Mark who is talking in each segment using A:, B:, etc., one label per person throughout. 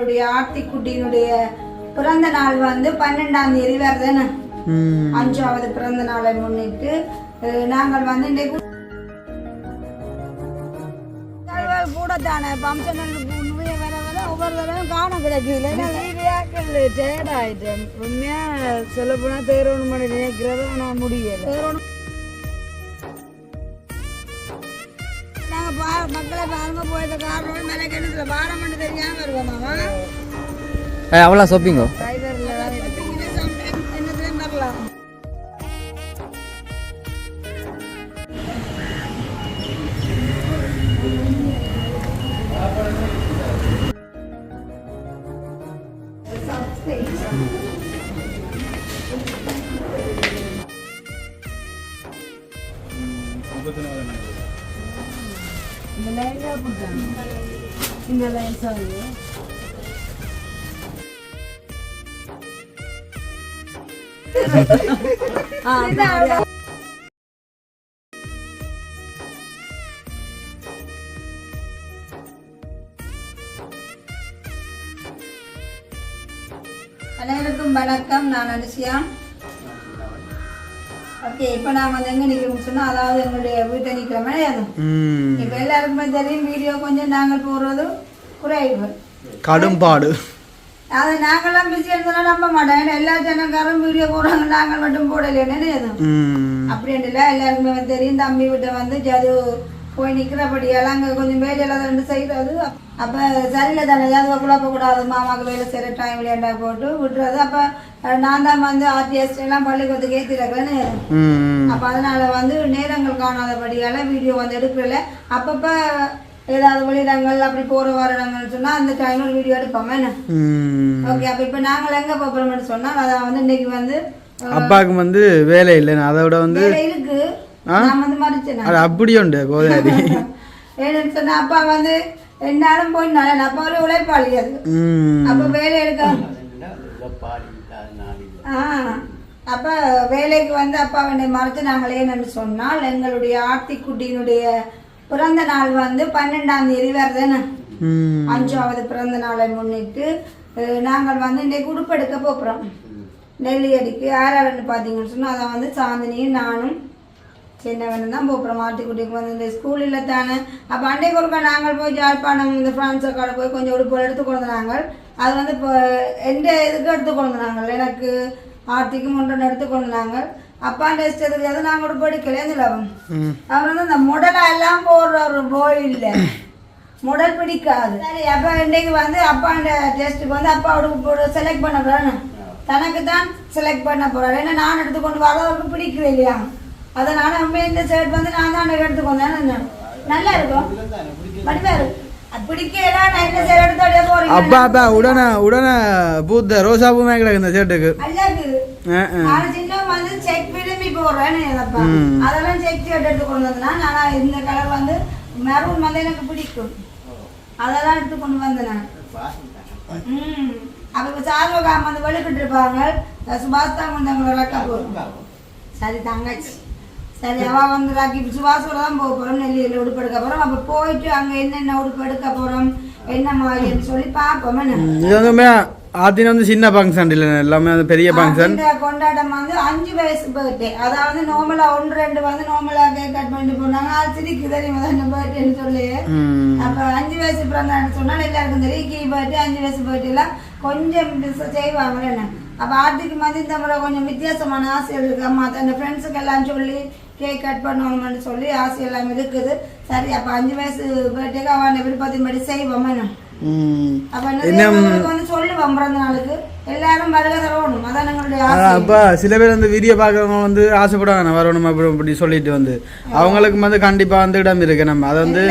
A: எங்களுடைய ஆர்த்திக்குட்டியினுடைய பிறந்த நாள் வந்து 12ஆம் தேதி வருதுன்னு 5வது பிறந்த நாளை முன்னிட்டு நாங்கள் வந்து இன்றைக்கு கூட தானே ஃபங்க்ஷன் வர வர ஒவ்வொரு தடவை காண கிடைக்குது ஆயிட்டேன் உண்மையாக சொல்ல போனால் தேரணும் பண்ணி நினைக்கிறத நான் முடியலை நாங்கள் மக்களை பாருங்க போயிட்டு காரோடு மேலே கிணத்துல பாரம் பண்ணி தெரியாமல் வருவோமாமா
B: அவ்வளோ ஷாப்பிங்கோ
A: டிரைவரில் தான் என்னத்துலேயும் வரலாம் இந்த லைன்ல போட்டாங்க இந்த லைன் சாரி அனைவருக்கும் வணக்கம். நான் அனுசியா. ஓகே, இப்போ நான் வந்து எங்கே நிற்கிறோம்னு சொன்னால், அதாவது எங்களுடைய வீட்டை நிற்கிற மாதிரி அதுவும் இப்போ எல்லாருக்குமே தெரியும். வீடியோ கொஞ்சம் நாங்கள் போடுறதும் குறைவு
B: கடும்பாடு.
A: அதை நாங்களாம் பிஸி எடுத்தோம்னா நம்ப மாட்டோம். ஏன்னா எல்லா ஜனக்காரும் வீடியோ போடுறாங்க, நாங்கள் மட்டும் போடலைன்னு எதுவும் அப்படின்ட்டு இல்லை. எல்லாருக்குமே தெரியும். தம்பி வீட்டை வந்து ஜது போய் நிற்கிறபடியெல்லாம் அங்கே கொஞ்சம் வேலையில் ரெண்டு செய்கிறது. அப்போ சரியில் தானே எதுவும் குழப்பக்கூடாது, மாமாவுக்கு வேலை செய்கிற டைம் விளையாண்டா போட்டு விட்டுறது. அப்போ நான் தான் வந்து ஆர்டிஎஸ்ட் எல்லாம் பள்ளிக்கூடத்துக்கு ஏற்றிருக்கிறேன்னு. அப்போ அதனால் வந்து நேரங்கள் காணாதபடியால் வீடியோ வந்து எடுக்கல. அப்பப்போ ஏதாவது வெளியிடங்கள் அப்படி போகிற வர இடங்கள்னு சொன்னால் அந்த டைமில் ஒரு வீடியோ எடுப்போமே என்ன. ஓகே, அப்போ இப்போ நாங்கள் எங்கே போகிறோம்னு சொன்னால், அதை வந்து இன்னைக்கு வந்து
B: அப்பாவுக்கு வந்து வேலை இல்லை, அதோட வந்து
A: இருக்கு. நான் வந்து மறைச்சேன்
B: அப்படி உண்டு கோதாரி.
A: ஏன்னு சொன்னா அப்பா வந்து என்னாலும் போய் நல்ல அப்பா ஒரு உழைப்பாளி. அது அப்ப வேலை எடுக்க அப்ப வேலைக்கு வந்து அப்பா என்னை மறைச்சு நாங்கள் ஏன்னு சொன்னால், எங்களுடைய ஆர்த்திக்குட்டியினுடைய பிறந்த நாள் வந்து 12ஆம் தேதி வருதுன்னு 5வது பிறந்த நாளை முன்னிட்டு நாங்கள் வந்து இன்றைக்கு உடுப்பெடுக்க போகிறோம். நெல்லியடிக்கு யாராருன்னு பார்த்தீங்கன்னு சொன்னால், அதை வந்து சாந்தினியும் நானும் சின்னவன் தான் போகிறோம். ஆர்த்திக்குட்டிக்கு வந்து இந்த ஸ்கூலில் தானே. அப்போ அன்றைக்கு ஒருக்கா நாங்கள் போய் ஜாழ்ப்பாணம் இந்த ஃப்ரான்ஸ் கடை போய் கொஞ்சம் உடுப்பு எடுத்துக்கொண்டு நாங்கள். அது வந்து இப்போ எந்த இதுக்கு எடுத்துக்கொண்டு நாங்கள், எனக்கு ஆர்த்திக்கும் ஒன்று எடுத்துக்கொண்டு நாங்கள். அப்பா டெஸ்ட் எதுக்கு நாங்கள் உடுப்பு எடுக்கலேன்னு சொல்லவும் அவர் வந்து இந்த முடலாக எல்லாம் போடுற ஒரு போய் இல்லை, முடல் பிடிக்காது. சரி, அப்போ இன்றைக்கு வந்து அப்பாண்ட டெஸ்ட்டுக்கு வந்து அப்பா உடுப்பு செலக்ட் பண்ண போகிறான்னு தனக்கு தான் செலக்ட் பண்ண போகிறாரு. ஏன்னா நான் எடுத்துக்கொண்டு வரவருக்கு பிடிக்கவே இல்லையா. அதனால நம்ம இந்த ஷர்ட் வந்து நான் தான் எடுத்துக்கொண்டேன். நல்லா இருக்கும், வடிவா இருக்கும். பிடிக்கலாம். நான் இந்த ஷர்ட் எடுத்தோடய போறேன்.
B: அப்பா அப்பா உடனே உடனே பூத்த ரோசா பூ மேக்கல இந்த ஷர்ட்டுக்கு
A: நல்லா இருக்குது. நான் சின்ன வந்து செக் விரும்பி போடுறேன். அதெல்லாம் செக் ஷர்ட் எடுத்துக்கொண்டு வந்தேன்னா, நான் இந்த கலர் வந்து மெரூன் வந்து எனக்கு பிடிக்கும். அதெல்லாம் எடுத்துக்கொண்டு வந்தேன் நான். அப்ப இப்போ சார்வகாம வந்து வெளுக்கிட்டு இருப்பாங்க. சுபாஷ் தான் வந்து அவங்கள ரக்கா போகிறோம். சரி தங்கச்சி, சரி அவள் வந்து ராக்கி சுபாஷோட தான் போக போகிறோம். நெல்லியில் உடுப்பு எடுக்க போகிறோம். அப்போ போயிட்டு அங்கே என்னென்ன உடுப்பு எடுக்க போகிறோம், என்ன மாதிரின்னு சொல்லி பார்ப்போம்.
B: இதுவுமே ஆத்தின வந்து சின்ன ஃபங்க்ஷன் இல்லை, எல்லாமே வந்து பெரிய ஃபங்க்ஷன்.
A: கொண்டாட்டம் வந்து 5 வயசு பர்த்டே. அதாவது நார்மலாக 1-2 வந்து நார்மலாக கேக் கட் பண்ணிட்டு போனாங்க. அது சிரிக்கு தெரியுமா தான் பர்த்டேன்னு சொல்லி. அப்போ 5 வயசு பிறந்தான்னு சொன்னால் எல்லாருக்கும் தெரியும். கீ பர்த்டே 5 வயசு பர்த்டேலாம் கொஞ்சம் செய்வாங்க என்ன. அப்போ ஆர்த்திக்கு வந்து இந்த முறை கொஞ்சம் வித்தியாசமான ஆசைகள் இருக்குது. அம்மா அந்த ஃப்ரெண்ட்ஸுக்கு எல்லாம் சொல்லி கேக் கட் பண்ணணும்னு சொல்லி ஆசை எல்லாம் இருக்குது. சரி, அப்போ 5 வயசு பர்த்டேக்கு அவன் விருப்பத்தின்படி செய்வோம் என்ன. அப்போ வந்து சொல்லுவோம் பிறந்த நாளுக்கு எல்லாரும் வருகை தரணும். அதான் எங்களுடைய ஆசை.
B: அப்போ சில பேர் வந்து வீடியோ பார்க்குறவங்க வந்து ஆசைப்படுவாங்க நான் வரணும் அப்படி சொல்லிட்டு வந்து அவங்களுக்கு வந்து கண்டிப்பாக வந்து இடம் இருக்கு. நம்ம அதை வந்து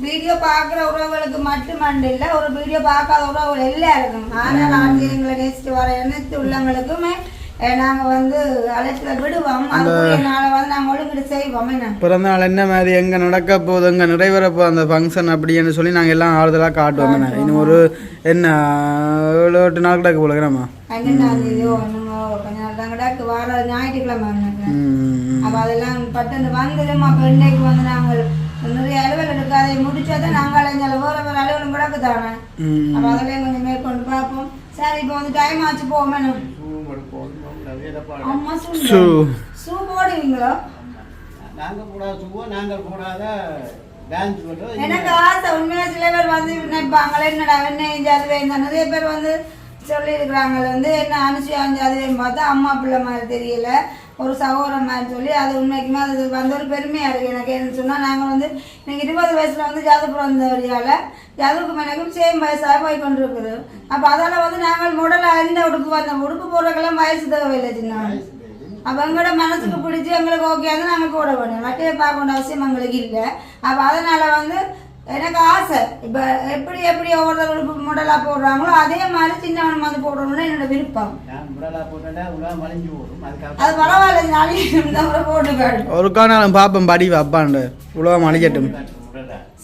A: வீடியோ பார்க்குற உறவுகளுக்கு மட்டுமண்டு இல்லை, ஒரு வீடியோ பார்க்காத உறவுகள் எல்லாருக்கும். ஆனால் நான் எங்களை நேசிட்டு வர அனைத்து உள்ளவங்களுக்குமே நாங்கள் வந்து அழைச்சில விடுவோம். அதுக்குரியனால வந்து நாங்கள் ஒழுங்கு செய்வோம். என்ன
B: பிறந்த நாள் என்ன மாதிரி எங்கே நடக்க போகுது, எங்கே நிறைவேறப்போ அந்த ஃபங்க்ஷன் அப்படின்னு சொல்லி நாங்கள் எல்லாம் ஆறுதலாக காட்டுவோம். என்ன இன்னும் ஒரு என்ன 7-8 நாள் கிடக்கு போல நம்ம
A: 12ஆம் தேதியோ கொஞ்ச நாள் தான் கிடக்கு. வார ஞாயிற்றுக்கிழமை அப்போ அதெல்லாம் பட்டு வந்துடும். அப்போ இன்னைக்கு வந்து நாங்கள் நிறைய அலுவல் இருக்கு, அதை முடிச்சாதான் நாங்கள் எங்களை வேற வேற அலுவலும் கிடக்கு தானே. அப்போ அதெல்லாம் கொஞ்சம் மேற்கொண்டு பார்ப்போம். சரி, இப்போ வந்து டைம் ஆச்சு போகணும். அம்மா ஷூ போடுவீங்களோ? எனக்கு ஆசை உண்மையா. சில பேர் வந்து நினைப்பாங்களே என்னடா என்ன அதுவே நிறைய பேர் வந்து சொல்லியிருக்கிறாங்க வந்து என்ன அனுசியா அதுவேன்னு பார்த்தா அம்மா பிள்ளை மாதிரி தெரியல, ஒரு சகோதரன் மாதிரி சொல்லி அது உண்மைக்குமே அது வந்து ஒரு பெருமையாக இருக்குது எனக்கு. என்ன சொன்னால் நாங்கள் வந்து எனக்கு 20 வயசில் வந்து ஜாதப்புறம் வந்தவரியால் ஜாதவுக்கும் எனக்கும் சேம் வயசாக போய் கொண்டு இருக்குது. அப்போ அதால் வந்து நாங்கள் முடலாக இந்த உடுப்பு வந்த உடுப்பு போடுறதுக்கெல்லாம் வயசு தேவையில்லை சின்ன. அப்போ எங்களோட மனசுக்கு பிடிச்சி எங்களுக்கு ஓகே தான் நாங்கள் போட வேணும், வட்டியை பார்க்க வேண்டிய அவசியம் எங்களுக்கு இல்லை. அப்போ அதனால் வந்து எனக்கு ஆசை இப்போ எப்படி எப்படி ஒவ்வொருத்தர் உடுப்பு முடலாக போடுறாங்களோ அதே மாதிரி சின்னவன் வந்து போடணும்னு என்னோட விருப்பம். அது பரவாயில்ல, நாளைக்கு போட்டு
B: ஒரு காலம் பாப்போம் படி அப்பாண்டு உலகம் அழிக்கட்டும்.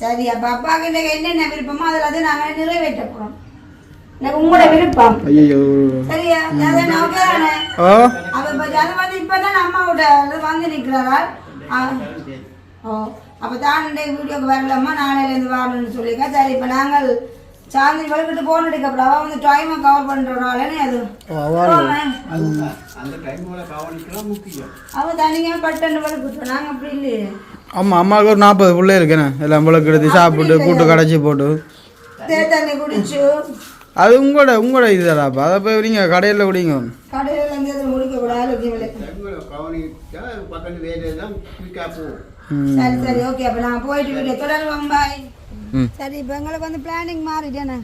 A: சரி, அப்போ அப்பாவுக்கு எனக்கு என்னென்ன விருப்பமோ அதில் அதை நாங்கள் நிறைவேற்ற போகிறோம். எனக்கு உங்களோட விருப்பம். ஐயோ சரியா, ஓகே தானே? அப்போ இப்போ அது வந்து இப்போ தான் அம்மாவோட வந்து நிற்கிறாரா? ஓ, அப்போ தான் வீடியோக்கு வரலாமா நாளையிலேருந்து வரணும்னு சொல்லியிருக்கா. சரி, இப்போ நாங்கள் சாந்தி வலுக்கிட்டு போன் எடுக்கப்படாது, அவன் வந்து டைமை கவர் பண்ணுறனாலே அது அவன் தனியாக பட்டு வலுக்கிட்டோம். நாங்கள் அப்படி இல்லையே.
B: ஆமாம், அம்மாவுக்கு ஒரு 40 பிள்ளை இருக்குண்ணே, எல்லாம் விளக்கு எடுத்து சாப்பிட்டு கூட்டு கடைச்சி போட்டு
A: தண்ணி குடிச்சு
B: அது உங்களோட இதுதான்ப்பா. அதை போய் நீங்கள் கடையில் குடிங்க.
A: கடையில் இருந்து முடிக்க கூடாது. சரி சரி, ஓகே. அப்போ நாங்கள் போயிட்டு தொடருவோம். பாய். சரி, இப்போ எங்களுக்கு வந்து பிளானிங் மாறிட்டேண்ணே.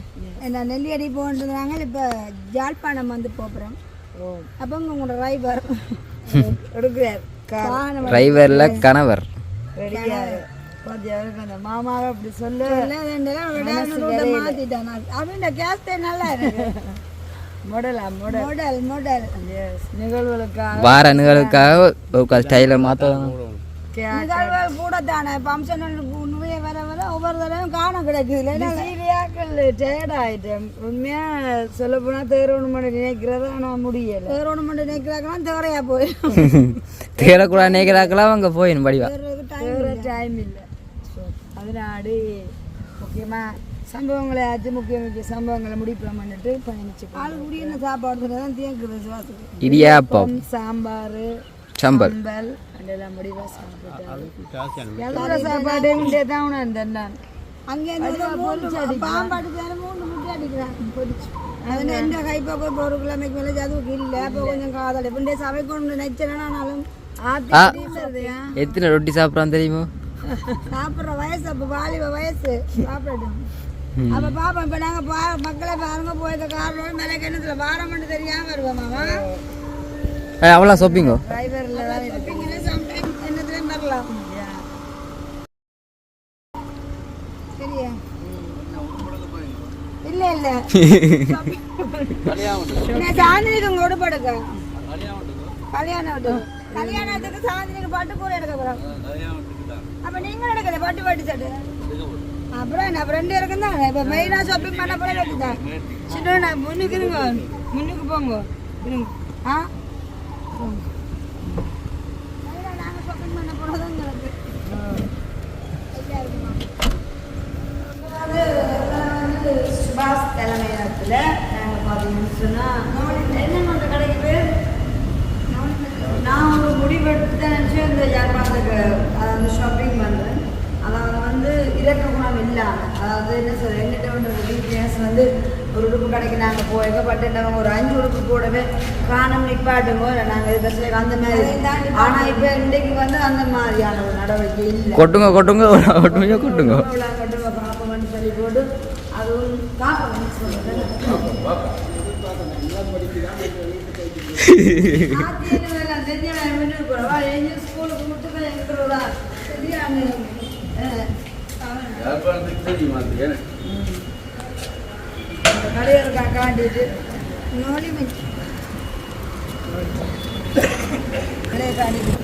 A: என்ன நெல்லியடி போன்றாங்க, இப்போ ஜாழ்ப்பாணம் வந்து போகிறோம். அப்போ உங்களோட டிரைவர் எடுக்கிறார்,
C: டிரைவரில் கணவர்
A: அந்த மாமாவை அப்படி சொல்ல மாத்திட்டான். அவன் கேஸ்டே நல்லா இருக்கு. மாடல் நிகழ்வுகளுக்காக
C: வார நிகழ்வுக்காக ஸ்டைலை மாற்றலாம்.
A: நிகழ்வுகள் கூட தானே ஃபங்க்ஷன் வர வர ஒவ்வொரு தடவையும் காண கிடைக்குது. டயர்டாயிட்டேன் உண்மையா சொல்ல போனா. தேரவணுமெண்ட் நினைக்கிறதா நான் முடியல. தேரவணுமெண்ட் நினைக்கிறாங்கன்னா தேரையா போய்
C: தேரக்கூடாது நினைக்கிறாக்கலாம் அவங்க போயிடும் படிவா.
A: டைம் இல்லை. அதனால முக்கியமாக சம்பவங்களை ஆச்சு, முக்கிய முக்கிய சம்பவங்களை முடிப்பலாம் பண்ணிட்டு பயணிச்சு. ஆள் குடியின சாப்பாடு தான் தேங்குது சுவாசத்துக்கு.
C: இடியாப்பம், சாம்பார்,
A: சம்பல் அதெல்லாம் முடிவாக சாப்பிட்டு சாப்பாடு தான் உணர்ந்தேன். அங்கே பாம்பாடு 3 முட்டை அடிக்கிறான் பொடிச்சு. அது எந்த கைப்பா போய் ஒரு கிழமைக்கு மேலே அதுவுக்கு இல்லை. அப்போ கொஞ்சம் காதல் இப்போ சமைக்கணும் நினைச்சேனாலும்
C: எத்தனை ரொட்டி சாப்பிட்றான் தெரியுமோ?
A: சாப்பிட்ற வயசு அப்போ வாலிப வயசு சாப்பிடட்டும். அப்போ பாப்பா இப்போ நாங்கள் மக்களை பாருங்க போயிருக்க காரணம் மேலே கிணத்துல வாரம் மட்டும் தெரியாமல் வருவோமாமா.
C: அவ்வளோ ஷாப்பிங்கோ
A: டிரைவரில் தான் ஷாப்பிங்கில் சம்டைம் என்னத்துலேயும் வரலாம். சரியா? இல்லை இல்லை சாந்தினிக்கு உங்களோட படுக்க கல்யாணத்துக்கு சாந்தினிக்கு பட்டு கூட எடுக்க போகிறோம். அப்போ நீங்கள் எடுக்கல பட்டு சட்டு. அப்புறம் என்ன 2 இருக்கும் தான். இப்போ மெயினாக ஷாப்பிங் பண்ண போல எடுத்துதான். சின்ன முன்னுக்கு இருங்க, முன்னுக்கு போங்க. ஆ நாங்கள் ஷாப்பிங் பண்ண போனதான் எங்களுக்கு சுபாஷ் தலைமையகத்தில் நாங்கள் பார்த்தீங்கன்னு சொன்னால் என்ன கடைக்கு பேர் நான் ஒரு முடிவெடுத்து தான் நினச்சி இந்த யாழ்ப்பாணத்துக்கு அதாவது ஷாப்பிங் பண்ணுறேன். அதாவது வந்து இறக்க குணம் இல்லாமல், அதாவது என்ன சொல்ற எங்கிட்ட வந்து ஒரு வீக்னஸ் வந்து ஒரு உடுப்பு கடைக்கு நாங்கள் போயிருக்க பட்டுட்டவங்க ஒரு 5 உடுப்பு போடவே காணம் நிப்பாட்டுமோ நாங்கள் இது பஸ்ஸில் அந்த மாதிரி. ஆனால் இப்போ இன்றைக்கு வந்து அந்த மாதிரியான ஒரு நடவடிக்கை இல்லை.
C: கொட்டுங்க
A: பார்ப்போம்னு சொல்லி போட்டு அதுவும் காப்போம்னு சொல்லுங்கள். ஸ்கூலுக்கு மட்டும் எங்களோட சரியான கடையில் காட்டிட்டு நோடி கடையை காட்டிட்டு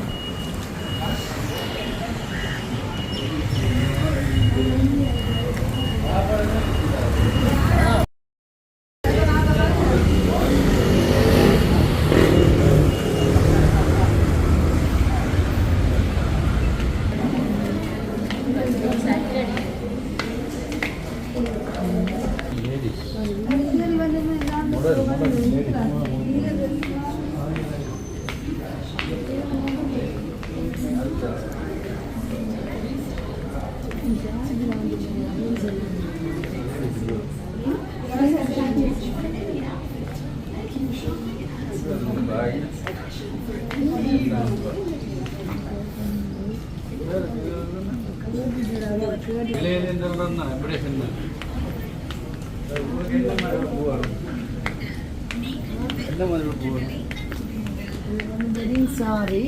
A: சாரி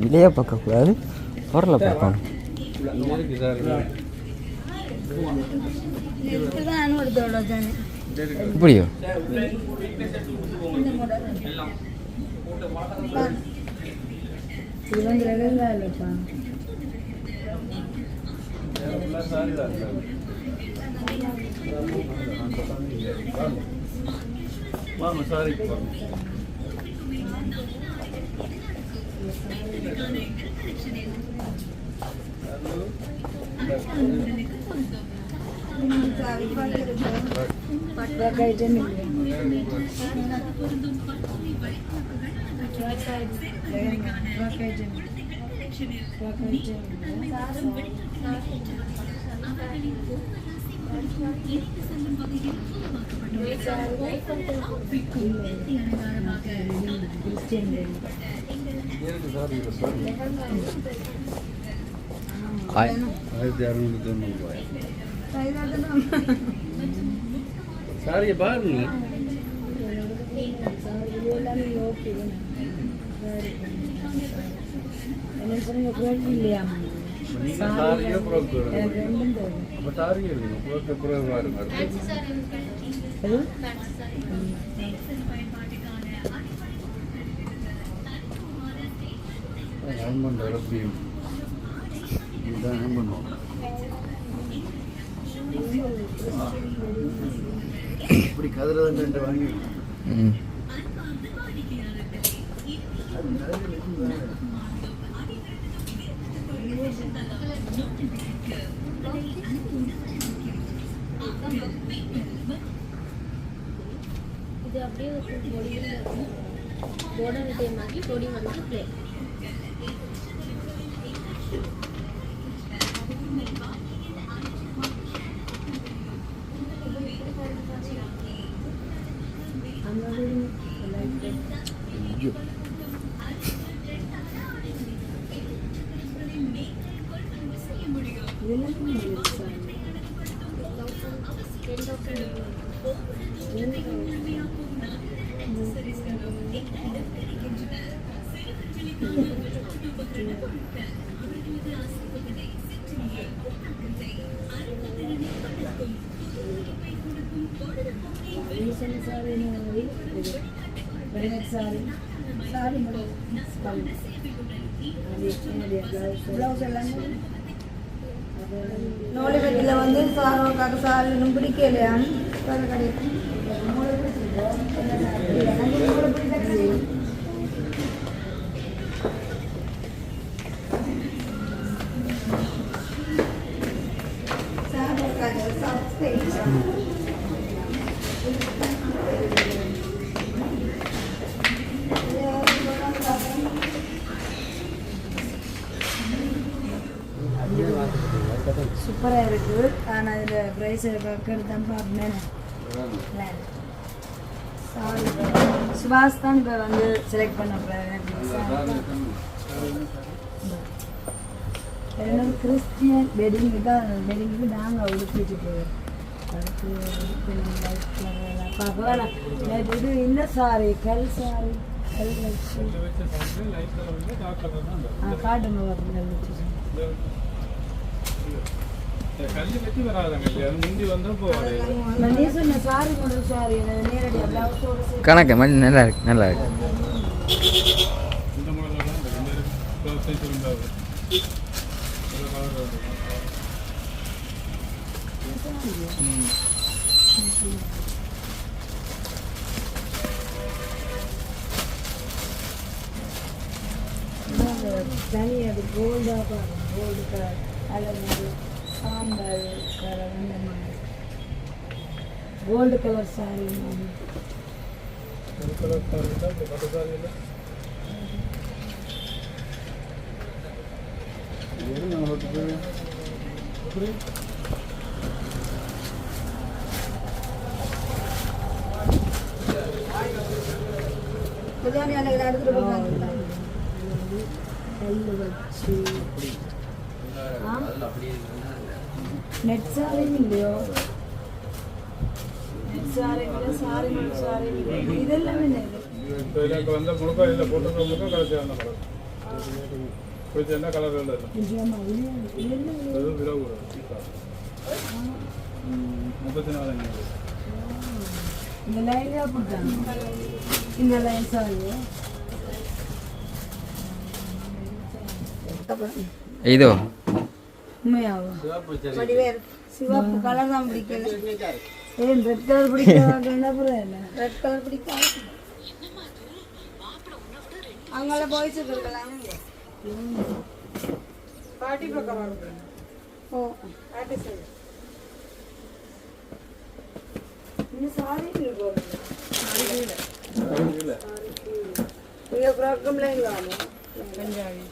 C: விலையை பார்க்கக்கூடாது, பொருளை பார்க்கணும். இப்படியோ
D: சாரியை பாருங்க. சாரியே சாரியே இப்படி கதிரதான் வாங்கி
E: இது அப்படியே border டைம் ஆகி பொடி வந்து ப்ளே
A: நோலிவெட்டியில் வந்து சாரோக்காக சாரி இன்னும் பிடிக்கலையா கிடைக்கும் சூப்பராக இருக்குது. ஆனால் அதில் ப்ரைஸ் கட்டு தான் பார்ப்பேன். சாரி சுபாஷ் தான் இப்போ வந்து செலக்ட் பண்ண போகிறேன். என்னோட கிறிஸ்டியன் வெட்டிங்கு தான் வெட்டிங்கு நாங்கள் உடுப்பிட்டு போகிறோம். அதுக்கு பார்க்கலாம். இது இந்த சாரி கல் சாரி கல் வச்சு காட்டுங்க
C: கணக்கு மாதிரி நல்லா இருக்கு, நல்லா இருக்கு.
A: தனி அது கோல்டாக பாருங்க, கோல்டு கலர் அல்லது சாம்பல் கலர் அந்த மாதிரி கோல்டு கலர் சாரி மாதிரி. பிரியாணி அன்னைக்கு எடுத்துட்டு போவாங்க கல்லு வச்சு நெட் சாரி இல்லையோ, நெட் சாரி இல்லை, சாரி நெட் சாரி இல்லை, இதெல்லாம் என்ன இந்த லைன்ல போட்டாங்க, இந்த லைன் சாரியா
C: இதோ
A: உண்மையாவா? சிவப்பு கலர் தான் பிடிக்கல. ஏன் ரெட் கலர் பிடிக்காது? என்ன புரியல, ரெட் கலர் பிடிக்காது. அங்கே பாய்ஸ் இருக்கலாம். பாட்டி பக்கம் ஓ பாட்டி சரி. இன்னும் சாரி இருக்கும் நீங்கள் ப்ராப்ளம் லைன் வாங்க பஞ்சாபி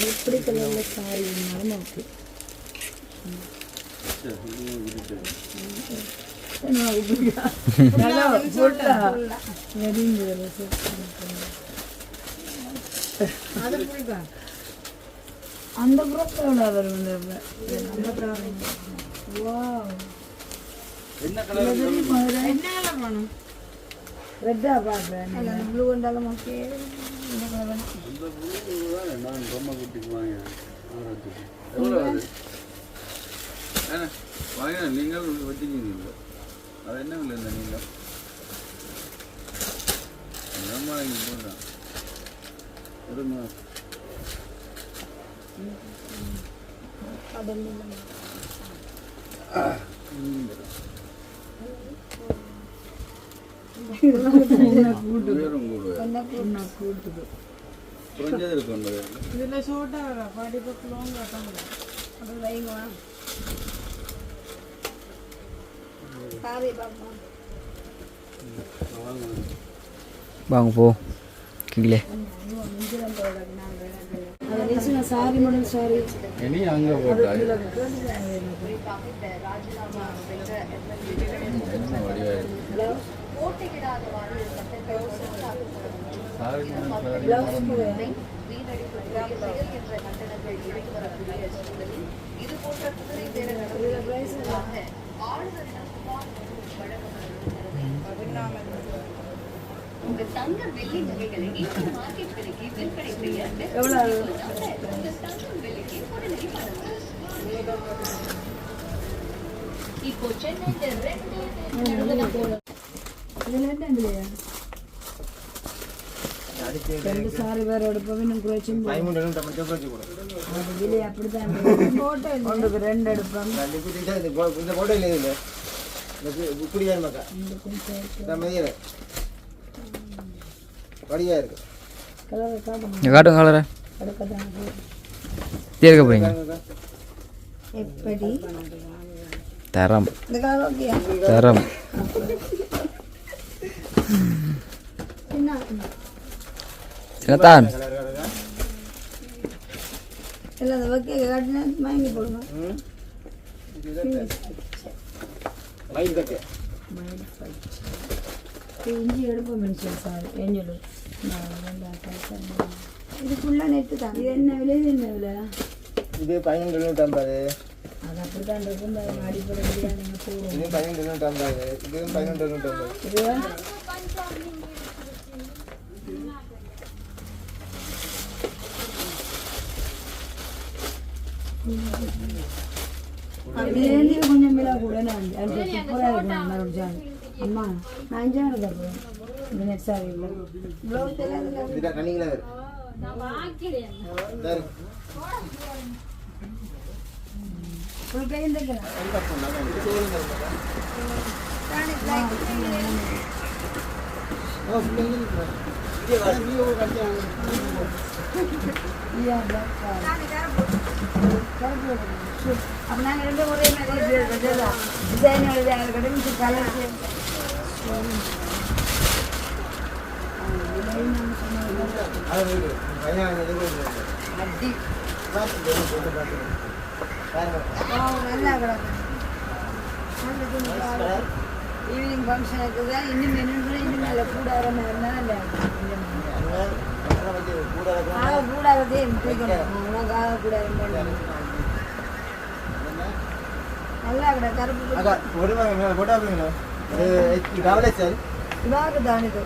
A: எப்படி கலரில் சாரி இருந்தாலும் ஓகே. அந்த புறத்தில் வரும் ரெட்டா பார்க்குறேன், ப்ளூ வந்தாலும் ஓகே.
D: நீங்கள் வச்சுக்கிங்க அது என்ன இல்லை இந்த நீங்கள் போடுறேன்
C: வாங்க போ கீழே.
A: சாரி மாடல் சாரி
D: இனி அங்கே போட்டா
F: உங்கள் தங்க வெள்ளி நகைகளை இந்த மார்க்கெட் விலைக்கு விற்பனை செய்ய இப்போ சென்னை
A: ரெண்டு சாரி வேற எடுப்போம், இன்னும் குறைச்சும் விலை அப்படித்தான் ஒன்றுக்கு ரெண்டு எடுப்போம்.
C: காட்டுங்க கலரை தீர்க்க போறீங்க.
A: எப்படி
C: தரம்
A: இந்த கலர் ஓகேயா?
C: தரம் என்னத்தான்
A: இல்லை அந்த வைக்க காட்டினா வாங்கி போடுங்க. இஞ்சி எடுப்போம் மனுஷன் சார் ஏஞ்சல் இது ஃபுல்லாக நெட்டு தான். இது என்ன விலை, இது என்ன விலை?
B: இது 1150.
A: அது அப்படித்தான் இருக்கும். அடிப்படை நீங்கள் போடுவோம்.
B: இது 1150. இது 1150.
A: இதுவா அதுலேருந்து கொஞ்சம் விலை கூட நான் சூப்பராக இருக்கும். அம்மா நான் 5,000 தருவேன். மினிட்ஸ் ஆகிடல ப்ளவுஸ் எல்லாம்
G: இதுல ரன்னிங்ல வரும்
E: நான் வாங்கிக்கிறேன்.
G: சரி
A: ஃபுல் கையும் தைக்கலாம் அப்போ நாங்கள் ரெண்டு ஒரே மாதிரி டிசைன் கிடையாது கலர் நல்லா கிடக்கும் ஈவினிங் ஃபங்க்ஷனுக்கு தான் இன்னும் மெனு இன்னும் நல்ல கூடாத நல்லா கூடாதே நல்லா கிட கருப்பு இவாக்கு தானிது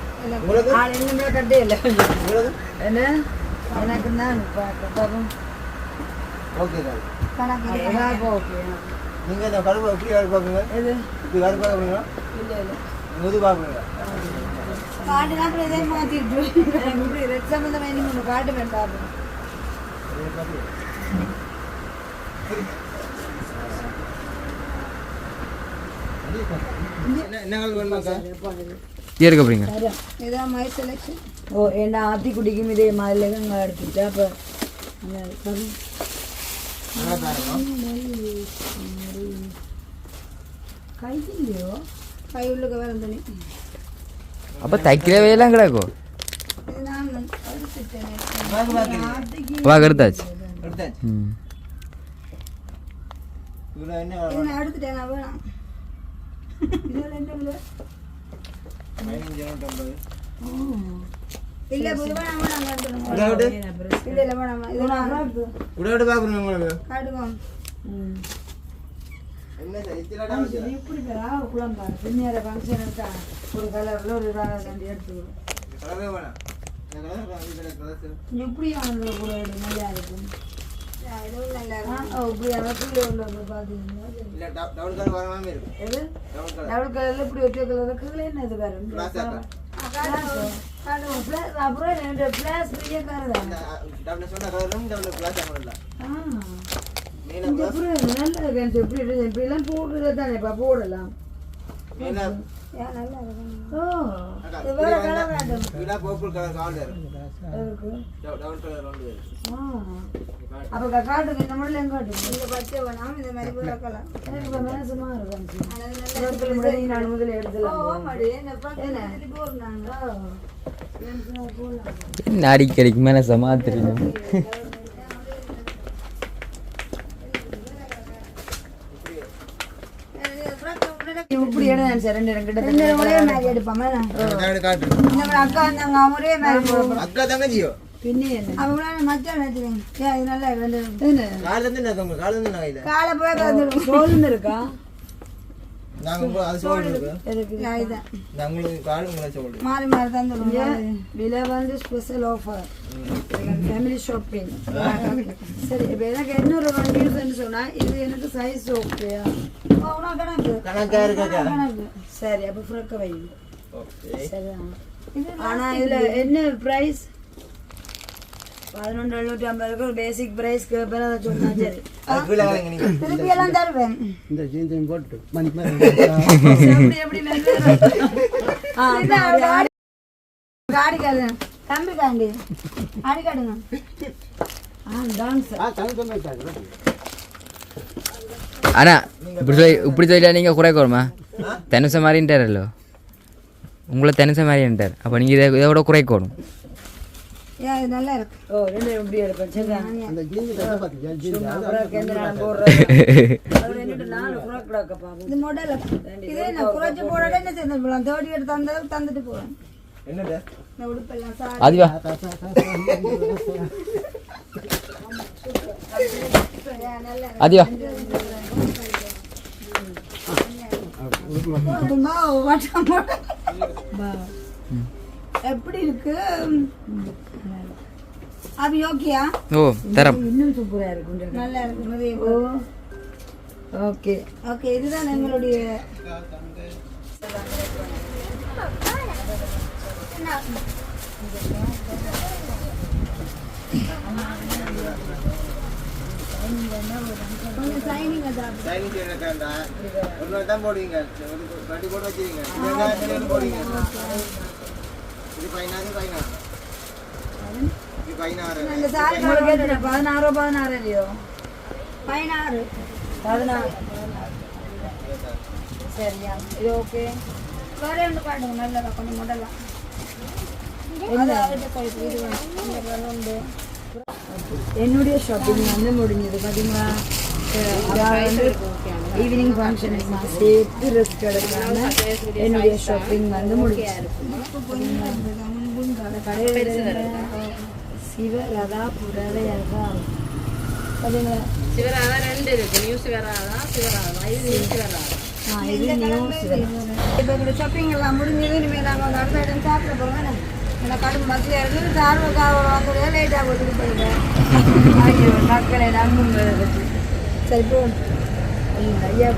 A: இன்னுமே கட்டே இல்லை என்ன எனக்கு தான் பார்ப்போம் கணக்கு ஓகே
G: நீங்க இந்த கருப்பு எப்படி கருப்பு பார்ப்பீங்க
A: எது
G: இப்படி கருப்பு பார்ப்பீங்களா
A: இல்லை இல்லை
G: முது பார்ப்பீங்களா
A: காட்டுனா அப்புறம் இதே மாற்றிட்டு இப்படி ரெட் சம்மந்தமாக இன்னும் ஒன்று காட்டு வேண்டாம்
G: என்ன கலர் வேணுமாக்கா
C: இருக்க போறீங்க
A: இதான் மை செலெக்ஷன் ஓ ஏன்னா ஆத்தி குடிக்கும் இதே மாதிரி தான் எடுத்துட்டா அப்போ கை இல்லையோ கை உள்ளுக்க வேற தனி
C: அப்போ தைக்கிற வேலையெல்லாம் கிடக்கும்
A: இது நான் எடுத்துட்டேன்
C: வா எடுத்தாச்சு
G: எடுத்தாச்சு
C: ம்
G: இவ்வளோ என்ன
A: இது நான் எடுத்துட்டேன் நான் வேணாம் இதில் ரெண்டு இல்லை
G: 1550
A: இல்லை வேணாம் வேணாம்
G: விடாவிட்டு
A: இல்லை இல்லை வேணாம் இது நான்
G: விடாவிட்டு பார்க்கணும் உங்களுக்கு
A: காட்டுவோம்
G: என்ன சார் இத்திலாட்டா
A: இப்படி குழம்பா பின்னியார ஃபங்க்ஷன் இருக்கா ஒரு கலரில் ஒரு கண்டி எடுத்துக்கிறோம்
G: கலரே வேணாம் இந்த கலர் கலர்
A: எப்படி அவங்கள கூட நல்லா இருக்கும் இதுவும் நல்லா இருக்கும் இப்படி அவக்குள்ளே உள்ள பார்த்தீங்கன்னா
G: இல்லை டவுன் கலர் வர மாதிரி இருக்கும்
A: எது
G: டவுன் கலர்
A: டபுள் கலரில் இப்படி ஒற்றை கலர் இருக்குங்களே என்ன இது வேறு அப்புறம் ரெண்டு பிளாஸ் பெரிய கலர் தான்
G: டவுன் சொன்ன கலரும் டவுன் கிளாஸ் பண்ணலாம் மேலே
A: இந்த அப்புறம் நல்லா இருக்கு எப்படி இப்படிலாம் போடுறது தானே இப்போ போடலாம்
G: மேலே
A: நல்லா இருக்கும் ஓ இது வேற கலர் வேண்டும்
G: இதா பர்பிள் கலர் கால்
A: இருக்கு
G: டவுன் கலர் ரெண்டு
A: அப்போ காட்டுங்க இந்த முறையில் எங்கே காட்டுங்க இந்த பச்சை வேணாம் இந்த மாதிரி கூட கலர் எனக்கு இப்போ மேசமாக இருக்கும் நான் முதல்ல எடுத்துலாம்
C: என்ன அடிக்கடிக்கு மேலே சமாத்திரணும்
A: இப்படி எடுங்க சார் ரெண்டு ரெண்டு ஒரே மாதிரி எடுப்பாம
G: காட்டு
A: இந்த அக்கா வந்தாங்க ஒரே மாதிரி
G: அக்கா தங்கச்சியோ
A: பின்னி அவங்க மச்சான் வச்சுக்கோங்க இது நல்லா
G: கால இருந்து நான் கால இருந்து நான் இதை
A: காலை போய் சோல்னு இருக்கா
G: நாங்க உங்க அது சொல்றோம்
A: எதுக்கு இதான்
G: நான் உங்களுக்கு கால் உங்களை சொல்றோம்
A: மாறி மாறி தான் தருவோம் விலை வந்து ஸ்பெஷல் ஆஃபர் ஃபேமிலி ஷாப்பிங் சரி இப்போ எனக்கு இன்னொரு கன்ஃபியூஷன் சொன்னா இது எனக்கு சைஸ் ஓகேயா கணக்கு
G: கணக்கா இருக்கா
A: கணக்கு சரி அப்போ ஃப்ரக்க வைங்க
G: ஓகே
A: சரி ஆனா இதுல என்ன பிரைஸ் 11,750 ஒரு பேசிக் பிரைஸ் கேப்பேன் அதை சொன்னா சரி
G: அதுக்குள்ள வாங்க நீங்க
A: திருப்பி எல்லாம் தருவேன்
B: இந்த ஜீன்ஸையும் போட்டு மணி
A: எப்படி காடி காடு தம்பி காண்டி ஆடி காடுங்க டான்ஸ்
C: அண்ணா இப்படி சொல்லிட்டா நீங்கள் குறைக்கணுமா தனுச மாதிரின்ட்டாரല്ലോ உங்களை தனுச மாதிரின்ட்டார் அப்போ நீங்கள் இதை விட குறைக்கணும்
A: ஏன் இது நல்லா இருக்கு ஓ ரெண்டு எப்படி எடுப்பேன் சரி
B: அந்த ஜீன்ஸ்
A: இது மாடல் இதே நான் குறைச்சி போடவே என்ன சேர்ந்து போகலாம் தேடி எடுத்து தந்துட்டு போவேன்
G: என்னடா
A: இந்த உடுப்பெல்லாம் சார்
C: அதுவா அதுவா
A: எப்படி இருக்கு அது ஓகேயா
C: ஓ தரம்
A: இன்னும் சூப்பரா இருக்கு நல்லா இருக்கு ஓகே ஓகே இதுதான் எங்களுடைய கொஞ்சம் சைனிங் அதான்
G: டைனிங் டேபிள் இருக்கா ஒரு நாள் தான் போடுவீங்க ஒரு கட்டி போட்டு வச்சிருங்க இது போடுவீங்க இது 16 இது 16
A: இந்த சாரி 16 இல்லையோ 16 சரியா இது ஓகே வேற ஒன்று காட்டுங்க நல்லதா கொஞ்சம் முதல்ல என்னுடைய ஷாப்பிங் வந்து முடிஞ்சது பார்த்தீங்களா அதாவது ஈவினிங் ஃபங்க்ஷனுக்கு நான் சேர்த்து ரெஸ்ட் எடுக்கலாம்னு என்னுடைய ஷாப்பிங் வந்து முடிஞ்சது சிவரதா புரவையதா பார்த்தீங்களா
H: சிவராதா 2 இருக்கு நியூஸ் சிவராதா இது நியூஸ் சிவராதா
A: இது நியூஸ் இப்போ எங்களோட ஷாப்பிங் எல்லாம் முடிஞ்சது இனிமேல் நாங்கள் வந்து அடுத்த இடம் சாப்பிட போகிறோம் எனக்கு கடும் பசியாக இருக்குது சார்வக்காரோட வந்து லேட்டாக போட்டுட்டு போயிட்டேன் ஐயோ மக்களை நம்புங்க சரி போ ஐயா